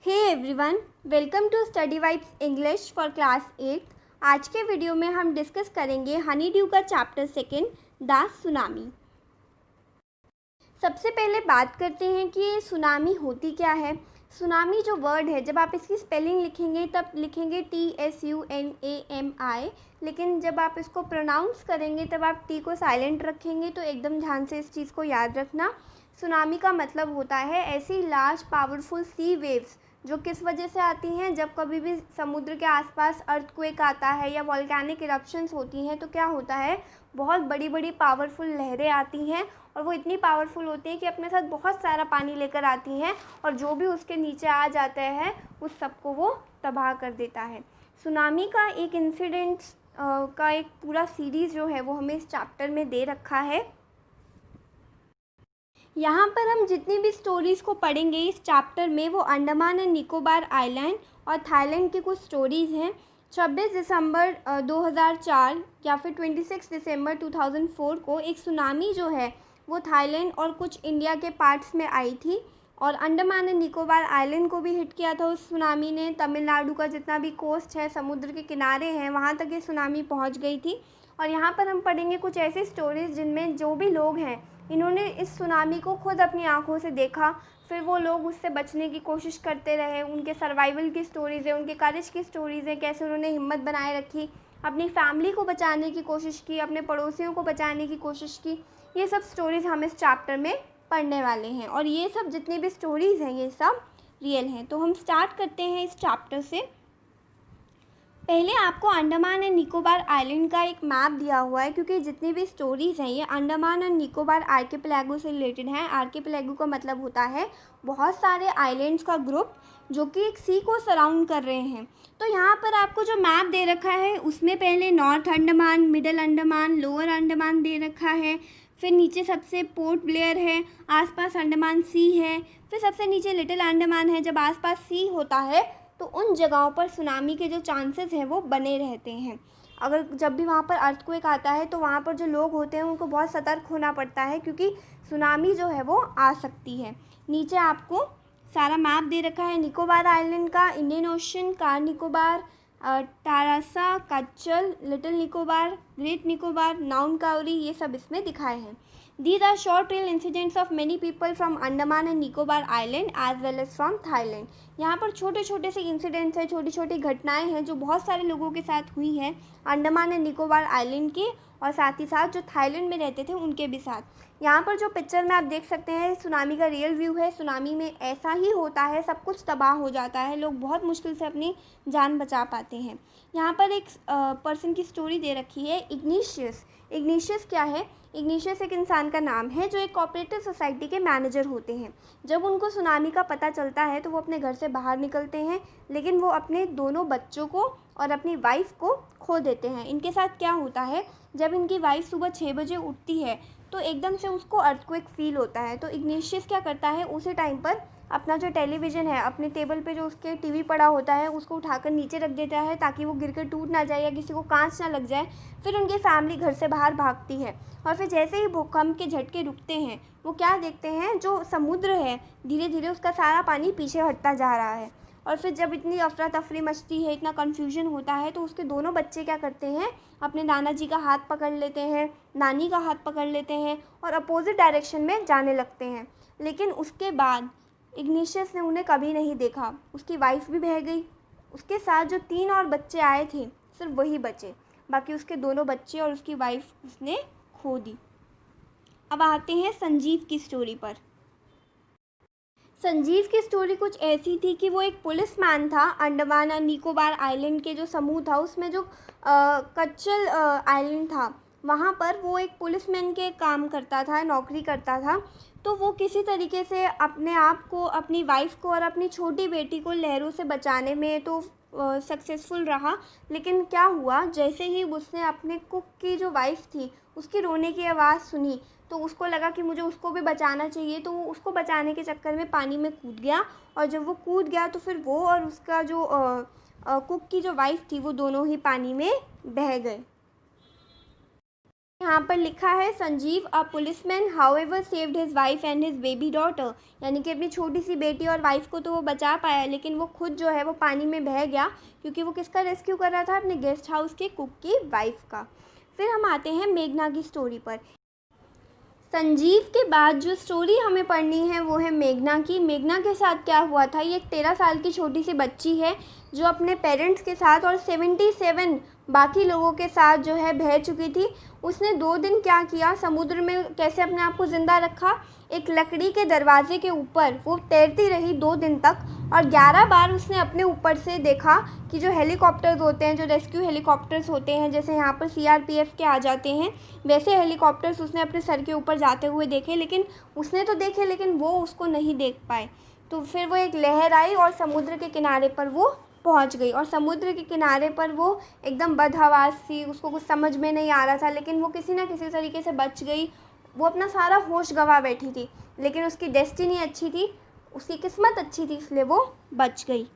Hey everyone, welcome to study vibes English for class 8। आज के video में हम डिस्कस करेंगे हनी ड्यू का चैप्टर 2 द सुनामी। सबसे पहले बात करते हैं कि ये सुनामी होती क्या है। सुनामी जो वर्ड है, जब आप इसकी स्पेलिंग लिखेंगे तब लिखेंगे TSUNAMI, लेकिन जब आप इसको प्रोनाउंस करेंगे तब आप टी को साइलेंट रखेंगे। तो एकदम ध्यान से इस चीज़ को याद रखना। सुनामी का मतलब होता है ऐसी लार्ज पावरफुल सी वेव्स जो किस वजह से आती हैं, जब कभी भी समुद्र के आसपास अर्थक्वेक आता है या वॉल्केनिक इरप्शंस होती हैं तो क्या होता है, बहुत बड़ी बड़ी पावरफुल लहरें आती हैं और वो इतनी पावरफुल होती हैं कि अपने साथ बहुत सारा पानी लेकर आती हैं और जो भी उसके नीचे आ जाता है उस सबको वो तबाह कर देता है। सुनामी का एक इंसिडेंट्स का एक पूरा सीरीज़ जो है वो हमें इस चैप्टर में दे रखा है। यहाँ पर हम जितनी भी स्टोरीज़ को पढ़ेंगे इस चैप्टर में वो अंडमान एंड निकोबार आइलैंड और थाईलैंड की कुछ स्टोरीज़ हैं। 26 दिसंबर 2004 या फिर 26 दिसंबर 2004 को एक सुनामी जो है वो थाईलैंड और कुछ इंडिया के पार्ट्स में आई थी और अंडमान एंड निकोबार आइलैंड को भी हिट किया था उस सुनामी ने। तमिलनाडु का जितना भी कोस्ट है, समुद्र के किनारे हैं, वहाँ तक ये सुनामी पहुँच गई थी। और यहाँ पर हम पढ़ेंगे कुछ ऐसी स्टोरीज़ जिनमें जो भी लोग हैं इन्होंने इस सुनामी को खुद अपनी आंखों से देखा, फिर वो लोग उससे बचने की कोशिश करते रहे। उनके सर्वाइवल की स्टोरीज़ है, उनके करेज की स्टोरीज़ है, कैसे उन्होंने हिम्मत बनाए रखी, अपनी फैमिली को बचाने की कोशिश की, अपने पड़ोसियों को बचाने की कोशिश की। ये सब स्टोरीज़ हम इस चैप्टर में पढ़ने वाले हैं और ये सब जितनी भी स्टोरीज़ हैं ये सब रियल हैं। तो हम स्टार्ट करते हैं इस चैप्टर से। पहले आपको अंडमान एंड निकोबार आइलैंड का एक मैप दिया हुआ है, क्योंकि जितनी भी स्टोरीज़ हैं ये अंडमान एंड निकोबार आर्किपेलागो से रिलेटेड हैं। आर्किपेलागो का मतलब होता है बहुत सारे आइलैंड्स का ग्रुप जो कि एक सी को सराउंड कर रहे हैं। तो यहाँ पर आपको जो मैप दे रखा है उसमें पहले north Andaman, middle Andaman, lower Andaman दे रखा है। फिर नीचे सबसे पोर्ट ब्लेयर है, आसपास अंडमान सी है। फिर सबसे नीचे लिटिल अंडमान है। जब आसपास सी होता है तो उन जगहों पर सुनामी के जो चांसेस हैं वो बने रहते हैं। अगर जब भी वहाँ पर अर्थक्वेक आता है तो वहाँ पर जो लोग होते हैं उनको बहुत सतर्क होना पड़ता है, क्योंकि सुनामी जो है वो आ सकती है। नीचे आपको सारा मैप दे रखा है निकोबार आइलैंड का, Indian ocean, Car Nicobar, Tarasa, Katchal, little Nicobar, great Nicobar, Nancowry, ये सब इसमें दिखाए हैं। These are short real incidents of many people from Andaman and Nicobar Island as well as from Thailand। यहाँ पर छोटे छोटे से इंसिडेंट्स हैं, छोटी छोटी घटनाएं हैं जो बहुत सारे लोगों के साथ हुई हैं अंडमान एंड निकोबार आइलैंड के और साथ ही साथ जो थाईलैंड में रहते थे उनके भी साथ। यहाँ पर जो पिक्चर में आप देख सकते हैं सुनामी का रियल व्यू है। सुनामी में ऐसा ही होता है, सब कुछ तबाह हो जाता है, लोग बहुत मुश्किल से अपनी जान बचा पाते हैं। यहाँ पर एक पर्सन की स्टोरी दे रखी है, इग्निशियस। इग्निशियस क्या है? इग्निशियस एक इंसान का नाम है जो एक कोऑपरेटिव सोसाइटी के मैनेजर होते हैं। जब उनको सुनामी का पता चलता है तो वो अपने घर से बाहर निकलते हैं, लेकिन वो अपने दोनों बच्चों को और अपनी वाइफ को खो देते हैं। इनके साथ क्या होता है, जब इनकी वाइफ सुबह 6 बजे उठती है तो एकदम से उसको अर्थक्वेक फील होता है। तो इग्निशियस क्या करता है, उसी टाइम पर अपना जो टेलीविज़न है, अपने टेबल पे जो उसके टीवी पड़ा होता है उसको उठाकर नीचे रख देता है ताकि वो गिरकर टूट ना जाए या किसी को कांच ना लग जाए। फिर उनकी फैमिली घर से बाहर भागती है और फिर जैसे ही भूकंप के झटके रुकते हैं वो क्या देखते हैं, जो समुद्र है धीरे धीरे उसका सारा पानी पीछे हटता जा रहा है। और फिर जब इतनी अफरा तफरी मचती है, इतना कन्फ्यूजन होता है, तो उसके दोनों बच्चे क्या करते हैं, अपने नाना जी का हाथ पकड़ लेते हैं, नानी का हाथ पकड़ लेते हैं और अपोजिट डायरेक्शन में जाने लगते हैं। लेकिन उसके बाद इग्निशियस ने उन्हें कभी नहीं देखा। उसकी वाइफ भी बह गई, उसके साथ जो 3 और बच्चे आए थे सिर्फ वही बचे, बाकी उसके दोनों बच्चे और उसकी वाइफ उसने खो दी। अब आते हैं संजीव की स्टोरी पर। संजीव की स्टोरी कुछ ऐसी थी कि वो एक पुलिसमैन था। अंडमान और निकोबार आइलैंड के जो समूह था उसमें जो कच्चल आइलैंड था वहाँ पर वो एक पुलिसमैन के काम करता था, नौकरी करता था। तो वो किसी तरीके से अपने आप को, अपनी वाइफ को और अपनी छोटी बेटी को लहरों से बचाने में तो सक्सेसफुल रहा। लेकिन क्या हुआ, जैसे ही उसने अपने कुक की जो वाइफ थी उसकी रोने की आवाज़ सुनी तो उसको लगा कि मुझे उसको भी बचाना चाहिए। तो वो उसको बचाने के चक्कर में पानी में कूद गया और जब वो कूद गया तो फिर वो और उसका जो कुक की जो वाइफ थी वो दोनों ही पानी में बह गए। यहाँ पर लिखा है Sanjeev a policeman however saved his wife and his baby daughter, यानी कि अपनी छोटी सी बेटी और वाइफ को तो वो बचा पाया, लेकिन वो खुद जो है वो पानी में बह गया, क्योंकि वो किसका रेस्क्यू कर रहा था, अपने गेस्ट हाउस के कुक की वाइफ का। फिर हम आते हैं मेघना की स्टोरी पर। संजीव के बाद जो स्टोरी हमें पढ़नी है वो है मेघना की। मेघना के साथ क्या हुआ था, ये एक 13 साल की छोटी सी बच्ची है जो अपने पेरेंट्स के साथ और 77 बाकी लोगों के साथ जो है बह चुकी थी। उसने 2 दिन क्या किया, समुद्र में कैसे अपने आप को ज़िंदा रखा, एक लकड़ी के दरवाजे के ऊपर वो तैरती रही 2 दिन तक, और 11 बार उसने अपने ऊपर से देखा कि जो हेलीकॉप्टर्स होते हैं, जो रेस्क्यू हेलीकॉप्टर्स होते हैं, जैसे यहाँ पर सीआरपीएफ के आ जाते हैं, वैसे हेलीकॉप्टर्स उसने अपने सर के ऊपर जाते हुए देखे, लेकिन उसने तो देखे लेकिन वो उसको नहीं देख पाए। तो फिर वो एक लहर आई और समुद्र के किनारे पर वो पहुंच गई, और समुद्र के किनारे पर वो एकदम बदहवास थी, उसको कुछ समझ में नहीं आ रहा था, लेकिन वो किसी ना किसी तरीके से बच गई। वो अपना सारा होश गंवा बैठी थी, लेकिन उसकी डेस्टिनी अच्छी थी, उसकी किस्मत अच्छी थी, इसलिए वो बच गई।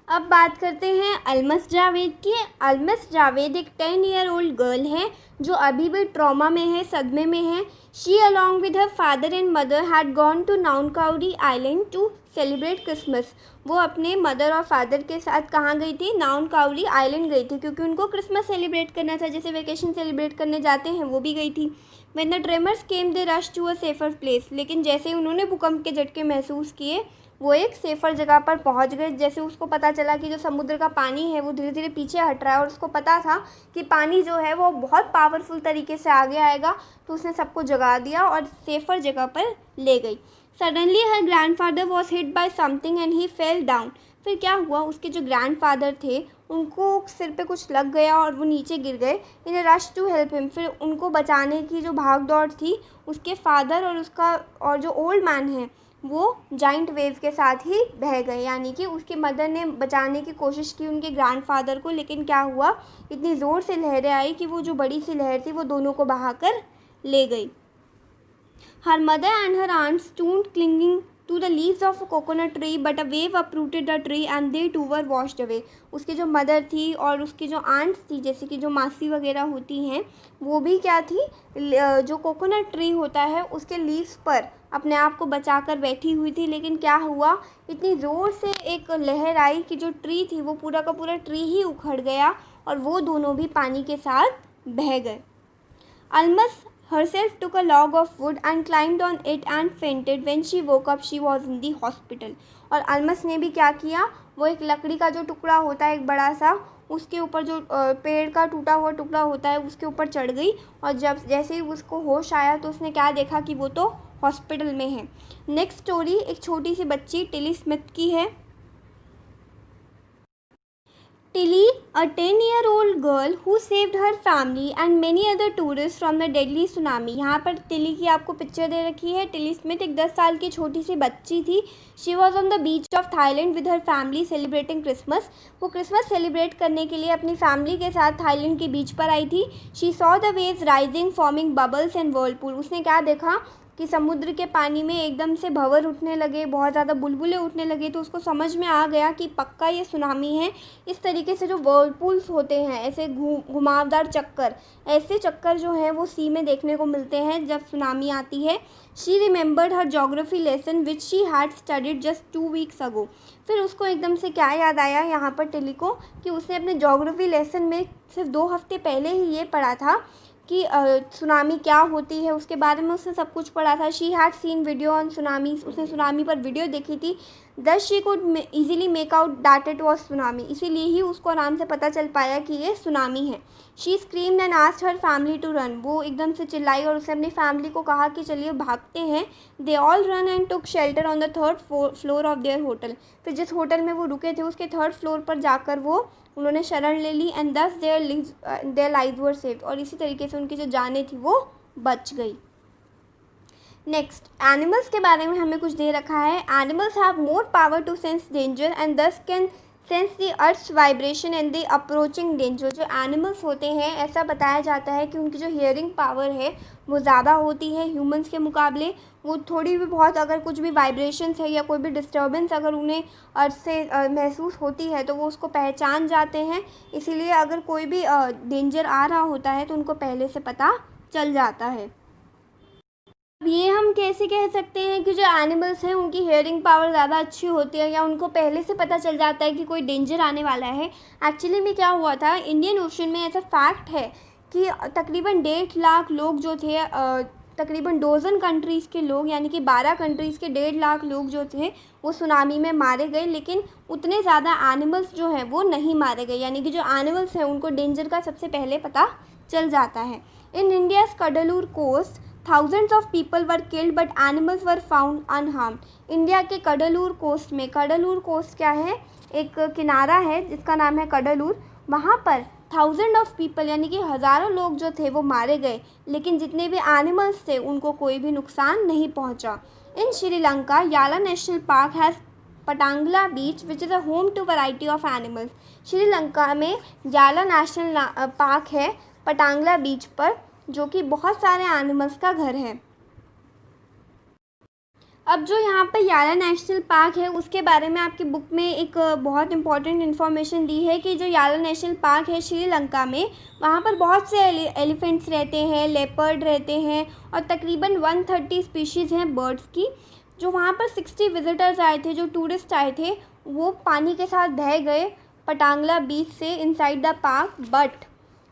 अब बात करते हैं अलमस जावेद की। अलमस जावेद एक 10 ईयर ओल्ड गर्ल है जो अभी भी ट्रॉमा में है, सदमे में है। She along with her father and mother had gone to Nancowry island to celebrate Christmas. वो अपने मदर और फादर के साथ कहाँ गई थी, नाउनकाउडी आइलैंड गई थी, क्योंकि उनको क्रिसमस सेलिब्रेट करना था, जैसे वेकेशन सेलिब्रेट करने जाते हैं वो भी गई थी। When the tremors came they rush to a safer place. लेकिन जैसे ही उन्होंने भूकंप के झटके महसूस किए, वो एक सेफ़र जगह पर पहुंच गए। जैसे उसको पता चला कि जो समुद्र का पानी है वो धीरे धीरे पीछे हट रहा है, और उसको पता था कि पानी जो है वो बहुत पावरफुल तरीके से आगे आएगा, तो उसने सबको जगा दिया और सेफ़र जगह पर ले गई। Suddenly her grandfather was hit by something and he fell down. फिर क्या हुआ, उसके जो ग्रैंडफादर थे उनको सिर पे कुछ लग गया और वो नीचे गिर गए। In a rush to help him. फिर उनको बचाने की जो भाग दौड़ थी, उसके फादर और जो ओल्ड मैन है वो जाइंट वेव के साथ ही बह गए, यानी कि उसकी मदर ने बचाने की कोशिश की उनके ग्रैंडफादर को, लेकिन क्या हुआ, इतनी ज़ोर से लहरें आई कि वो जो बड़ी सी लहर थी वो दोनों को बहाकर ले गई। Her mother and her aunt stood clinging to the leaves of a coconut tree, but a wave uprooted the tree and they too were washed away. उसकी जो मदर थी और उसकी जो आंट्स थी, जैसे कि जो मासी वगैरह होती हैं, वो भी क्या थी, जो कोकोनट ट्री होता है उसके लीव्स पर अपने आप को बचाकर बैठी हुई थी। लेकिन क्या हुआ, इतनी ज़ोर से एक लहर आई कि जो ट्री थी वो पूरा का पूरा ट्री ही उखड़ गया और वो दोनों भी पानी के साथ बह गए। Almas herself took a log of wood and climbed on it and fainted. When she woke up, she was in the hospital. और अलमस ने भी क्या किया, वो एक लकड़ी का जो टुकड़ा होता है एक बड़ा सा, उसके ऊपर जो पेड़ का टूटा हुआ टुकड़ा होता है उसके ऊपर चढ़ गई, और जब जैसे ही उसको होश आया तो उसने क्या देखा कि वो तो हॉस्पिटल में है। नेक्स्ट स्टोरी एक छोटी सी बच्ची टिली स्मिथ की है। Tilly, a 10-year-old girl who saved her family and many other tourists from the deadly tsunami। यहाँ पर टिली की आपको पिक्चर दे रखी है। टिली स्मिथ एक 10 साल की छोटी सी बच्ची थी। She was on the beach of Thailand with her family celebrating Christmas. वो क्रिसमस सेलिब्रेट करने के लिए अपनी फैमिली के साथ थाईलैंड के बीच पर आई थी। She saw the waves rising forming bubbles and Whirlpool. उसने क्या देखा कि समुद्र के पानी में एकदम से भंवर उठने लगे, बहुत ज़्यादा बुलबुले उठने लगे, तो उसको समझ में आ गया कि पक्का ये सुनामी है। इस तरीके से जो वर्लपूल्स होते हैं, ऐसे घुमावदार चक्कर, ऐसे चक्कर जो हैं वो सी में देखने को मिलते हैं जब सुनामी आती है। She remembered her geography lesson which she had studied just 2 weeks ago. फिर उसको एकदम से क्या याद आया यहाँ पर टिली को, कि उसने अपने जोग्राफी लेसन में सिर्फ 2 हफ्ते पहले ही ये पढ़ा था कि सुनामी क्या होती है, उसके बारे में उसने सब कुछ पढ़ा था। She had seen video on tsunami. उसने सुनामी पर वीडियो देखी थी। दस she could easily make out that it was tsunami. इसीलिए ही उसको आराम से पता चल पाया कि ये सुनामी है। She screamed and asked her family to run. वो एकदम से चिल्लाई और उसने अपनी फैमिली को कहा कि चलिए भागते हैं। They all run and took shelter on the 3rd floor of their hotel. फिर जिस होटल में वो रुके थे उसके 3rd फ्लोर पर जाकर वो उन्होंने शरण ले ली। एंड दस देयर लाइव्स वर सेव्ड। और इसी तरीके से उनकी जो जानें थी वो बच गई। नेक्स्ट, एनिमल्स के बारे में हमें कुछ दे रखा है। Animals have more power to sense danger and thus can sense the earth's vibration and the approaching danger. जो एनिमल्स होते हैं, ऐसा बताया जाता है कि उनकी जो हियरिंग पावर है वो ज़्यादा होती है ह्यूमंस के मुकाबले। वो थोड़ी भी बहुत अगर कुछ भी वाइब्रेशंस है या कोई भी डिस्टर्बेंस अगर उन्हें अर्थ से महसूस होती है तो वो उसको पहचान जाते हैं। इसीलिए अगर कोई भी डेंजर आ रहा होता है तो उनको पहले से पता चल जाता है। अब ये हम कैसे कह सकते हैं कि जो एनिमल्स हैं उनकी हियरिंग पावर ज़्यादा अच्छी होती है या उनको पहले से पता चल जाता है कि कोई डेंजर आने वाला है। एक्चुअली में क्या हुआ था, इंडियन ओशन में ऐसा फैक्ट है कि तकरीबन 1.5 लाख लोग जो थे, तकरीबन डोज़न कंट्रीज़ के लोग यानी कि 12 कंट्रीज़ के 1.5 लाख लोग जो थे वो सुनामी में मारे गए, लेकिन उतने ज़्यादा एनिमल्स जो हैं वो नहीं मारे गए। यानी कि जो एनिमल्स हैं उनको डेंजर का सबसे पहले पता चल जाता है। In India's Cuddalore coast thousands of people were killed but animals were found unharmed। India के कडलूर कोस्ट में, कडलूर कोस्ट क्या है, एक किनारा है जिसका नाम है कडलूर। वहाँ पर 1000 ऑफ पीपल यानी कि हज़ारों लोग जो थे वो मारे गए, लेकिन जितने भी एनिमल्स थे उनको कोई भी नुकसान नहीं पहुँचा। In Sri Lanka Yala national park has Patanangala beach which is a home to variety of animals. Sri Lanka में याला नेशनल पार्क है पटांगला बीच पर, जो कि बहुत सारे एनिमल्स का घर है। अब जो यहाँ पर याला नेशनल पार्क है उसके बारे में आपकी बुक में एक बहुत इंपॉर्टेंट इन्फॉर्मेशन दी है कि जो याला नेशनल पार्क है श्रीलंका में, वहाँ पर बहुत से एलिफेंट्स रहते हैं, लेपर्ड रहते हैं और तकरीबन 130 स्पीशीज़ हैं बर्ड्स की। जो वहाँ पर 60 विजिटर्स आए थे, जो टूरिस्ट आए थे, वो पानी के साथ बह गए पटांगला बीच से इनसाइड द पार्क। बट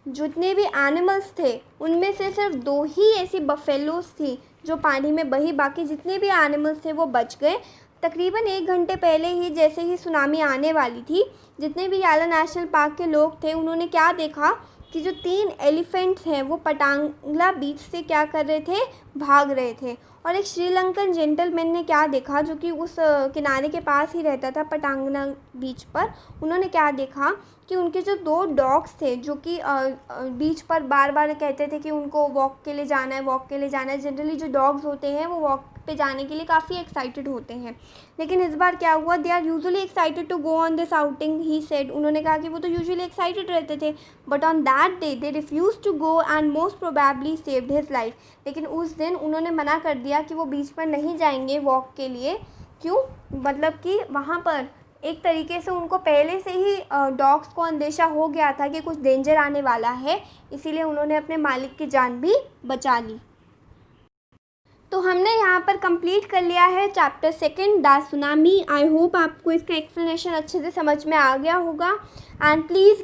जितने भी एनिमल्स थे उनमें से सिर्फ 2 ही ऐसी बफेलोस थी जो पानी में बही, बाकी जितने भी एनिमल्स थे वो बच गए। तकरीबन 1 घंटे पहले ही जैसे ही सुनामी आने वाली थी, जितने भी याला नेशनल पार्क के लोग थे उन्होंने क्या देखा कि जो 3 एलिफेंट्स हैं वो पटांगला बीच से क्या कर रहे थे, भाग रहे थे। और एक श्रीलंकन जेंटलमैन ने क्या देखा जो कि उस किनारे के पास ही रहता था पटांगला बीच पर, उन्होंने क्या देखा कि उनके जो 2 डॉग्स थे जो कि बीच पर बार बार कहते थे कि उनको वॉक के लिए जाना है, वॉक के लिए जाना है। जनरली जो डॉग्स होते हैं वो वॉक पे जाने के लिए काफ़ी एक्साइटेड होते हैं, लेकिन इस बार क्या हुआ, they are usually excited to go on this outing he said. उन्होंने कहा कि वो तो यूजुअली एक्साइटेड रहते थे, but on that day they refuse to go and most probably saved his life. लेकिन उस दिन उन्होंने मना कर दिया कि वो बीच पर नहीं जाएंगे वॉक के लिए। क्यों? मतलब कि वहाँ पर एक तरीके से उनको पहले से ही डॉग्स को अंदेशा हो गया था कि कुछ डेंजर आने वाला है, इसीलिए उन्होंने अपने मालिक की जान भी बचा ली। तो हमने यहाँ पर कंप्लीट कर लिया है chapter 2 the tsunami. I hope आपको इसका एक्सप्लेनेशन अच्छे से समझ में आ गया होगा। And please